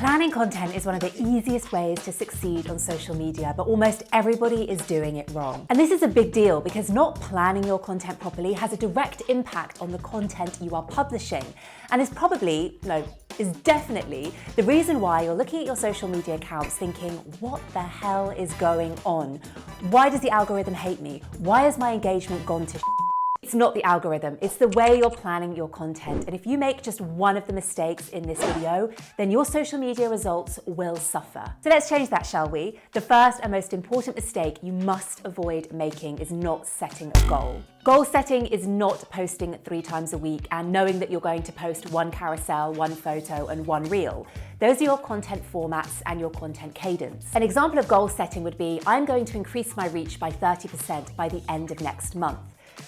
Planning content is one of the easiest ways to succeed on social media, but almost everybody is doing it wrong. And this is a big deal because not planning your content properly has a direct impact on the content you are publishing, and is definitely the reason why you're looking at your social media accounts thinking, what the hell is going on? Why does the algorithm hate me? Why has my engagement gone to It's not the algorithm, it's the way you're planning your content. And if you make just one of the mistakes in this video, then your social media results will suffer. So let's change that, shall we? The first and most important mistake you must avoid making is not setting a goal. Goal setting is not posting 3 times a week and knowing that you're going to post 1 carousel, 1 photo, and 1 reel. Those are your content formats and your content cadence. An example of goal setting would be, I'm going to increase my reach by 30% by the end of next month.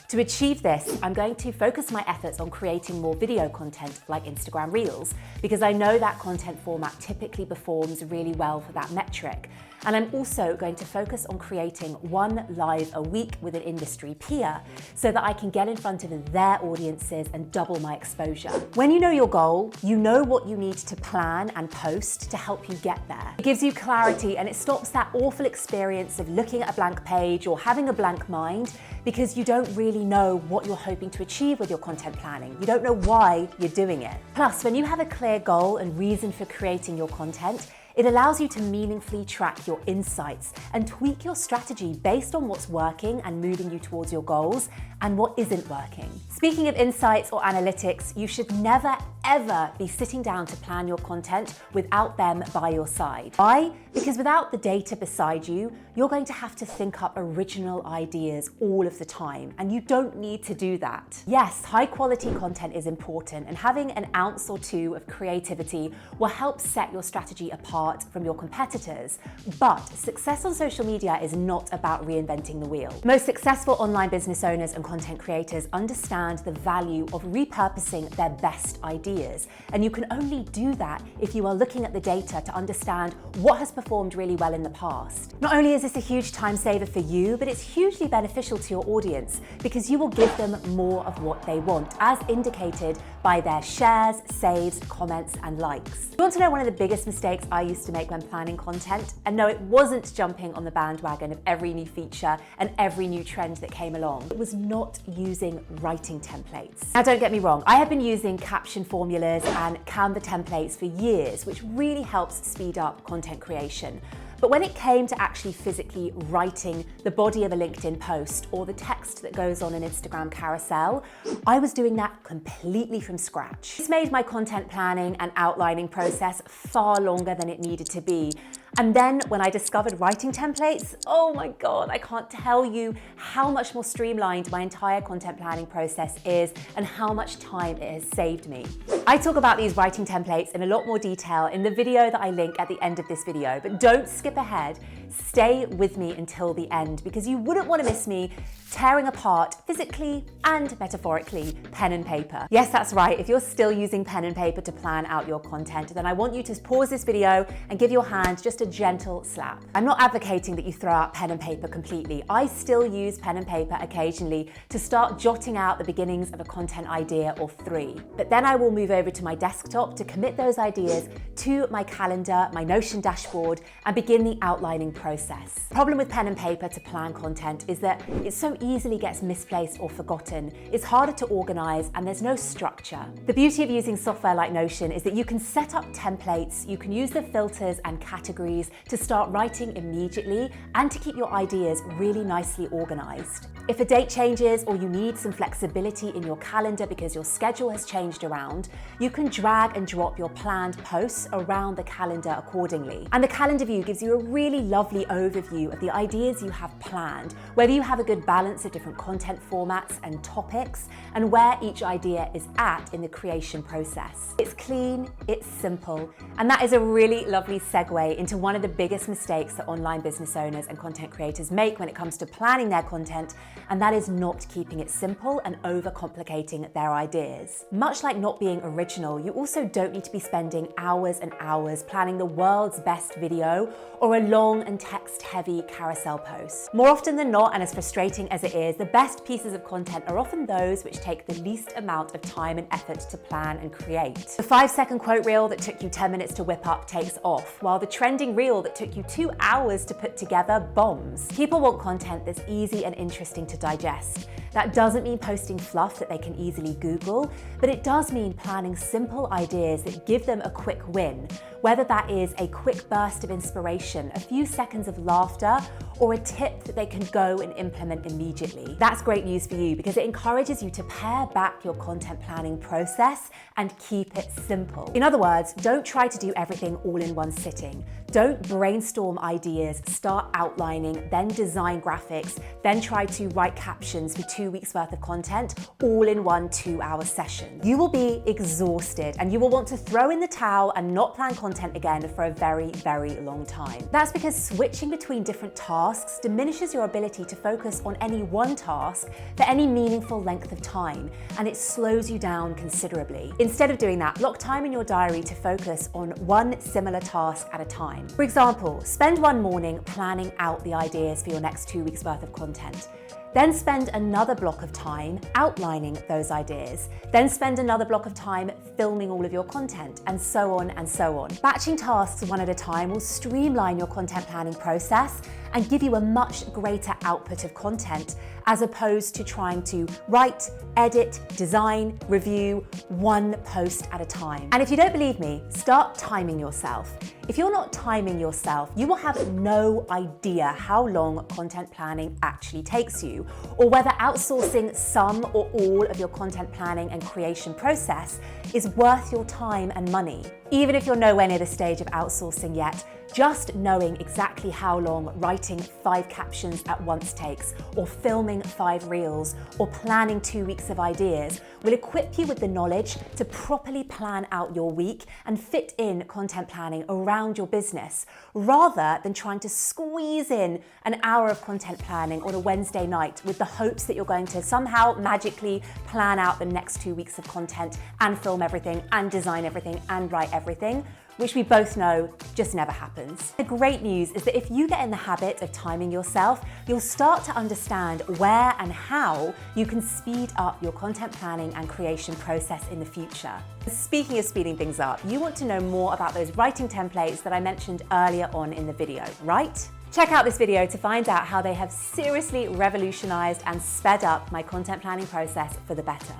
To achieve this, I'm going to focus my efforts on creating more video content like Instagram Reels, because I know that content format typically performs really well for that metric. And I'm also going to focus on creating 1 live a week with an industry peer so that I can get in front of their audiences and double my exposure. When you know your goal, you know what you need to plan and post to help you get there. It gives you clarity and it stops that awful experience of looking at a blank page or having a blank mind because you don't really know what you're hoping to achieve with your content planning. You don't know why you're doing it. Plus, when you have a clear goal and reason for creating your content, it allows you to meaningfully track your insights and tweak your strategy based on what's working and moving you towards your goals and what isn't working. Speaking of insights or analytics, you should never, ever be sitting down to plan your content without them by your side. Why? Because without the data beside you, you're going to have to think up original ideas all of the time, and you don't need to do that. Yes, high quality content is important, and having an ounce or 2 of creativity will help set your strategy apart from your competitors. But success on social media is not about reinventing the wheel. Most successful online business owners and content creators understand the value of repurposing their best ideas. And you can only do that if you are looking at the data to understand what has performed really well in the past. Not only is this a huge time saver for you, but it's hugely beneficial to your audience because you will give them more of what they want, as indicated by their shares, saves, comments, and likes. You want to know one of the biggest mistakes I used to make when planning content? And no, it wasn't jumping on the bandwagon of every new feature and every new trend that came along. It was not using writing templates. Now, don't get me wrong, I have been using caption formulas and Canva templates for years, which really helps speed up content creation. But when it came to actually physically writing the body of a LinkedIn post or the text that goes on an Instagram carousel, I was doing that completely from scratch. This made my content planning and outlining process far longer than it needed to be. And then when I discovered writing templates, oh my God, I can't tell you how much more streamlined my entire content planning process is and how much time it has saved me. I talk about these writing templates in a lot more detail in the video that I link at the end of this video, but don't skip ahead. Stay with me until the end because you wouldn't want to miss me tearing apart, physically and metaphorically, pen and paper. Yes, that's right. If you're still using pen and paper to plan out your content, then I want you to pause this video and give your hand just a gentle slap. I'm not advocating that you throw out pen and paper completely. I still use pen and paper occasionally to start jotting out the beginnings of a content idea or 3. But then I will move over to my desktop to commit those ideas to my calendar, my Notion dashboard, and begin the outlining process. The problem with pen and paper to plan content is that it so easily gets misplaced or forgotten. It's harder to organize and there's no structure. The beauty of using software like Notion is that you can set up templates, you can use the filters and categories to start writing immediately and to keep your ideas really nicely organized. If a date changes or you need some flexibility in your calendar because your schedule has changed around, you can drag and drop your planned posts around the calendar accordingly. And the calendar view gives you a really lovely overview of the ideas you have planned, whether you have a good balance of different content formats and topics, and where each idea is at in the creation process. It's clean, it's simple, and that is a really lovely segue into one of the biggest mistakes that online business owners and content creators make when it comes to planning their content, and that is not keeping it simple and overcomplicating their ideas. Much like not being original, you also don't need to be spending hours and hours planning the world's best video or a long and text-heavy carousel posts. More often than not, and as frustrating as it is, the best pieces of content are often those which take the least amount of time and effort to plan and create. The 5-second quote reel that took you 10 minutes to whip up takes off, while the trending reel that took you 2 hours to put together bombs. People want content that's easy and interesting to digest. That doesn't mean posting fluff that they can easily Google, but it does mean planning simple ideas that give them a quick win, whether that is a quick burst of inspiration, a few seconds of laughter, or a tip that they can go and implement immediately. That's great news for you because it encourages you to pare back your content planning process and keep it simple. In other words, don't try to do everything all in one sitting. Don't brainstorm ideas, start outlining, then design graphics, then try to write captions for 2 weeks worth of content all in one 2-hour session. You will be exhausted and you will want to throw in the towel and not plan content again for a very, very long time. That's because switching between different tasks diminishes your ability to focus on any one task for any meaningful length of time, and it slows you down considerably. Instead of doing that, block time in your diary to focus on one similar task at a time. For example, spend one morning planning out the ideas for your next 2 weeks worth of content. Then spend another block of time outlining those ideas. Then spend another block of time filming all of your content, and so on and so on. Batching tasks one at a time will streamline your content planning process and give you a much greater output of content, as opposed to trying to write, edit, design, review one post at a time. And if you don't believe me, start timing yourself. If you're not timing yourself, you will have no idea how long content planning actually takes you, or whether outsourcing some or all of your content planning and creation process is worth your time and money. Even if you're nowhere near the stage of outsourcing yet, just knowing exactly how long writing 5 captions at once takes, or filming 5 reels, or planning 2 weeks of ideas will equip you with the knowledge to properly plan out your week and fit in content planning around your business, rather than trying to squeeze in an hour of content planning on a Wednesday night with the hopes that you're going to somehow magically plan out the next 2 weeks of content and film everything and design everything and write everything, which we both know just never happens. The great news is that if you get in the habit of timing yourself, you'll start to understand where and how you can speed up your content planning and creation process in the future. Speaking of speeding things up, you want to know more about those writing templates that I mentioned earlier on in the video, right? Check out this video to find out how they have seriously revolutionized and sped up my content planning process for the better.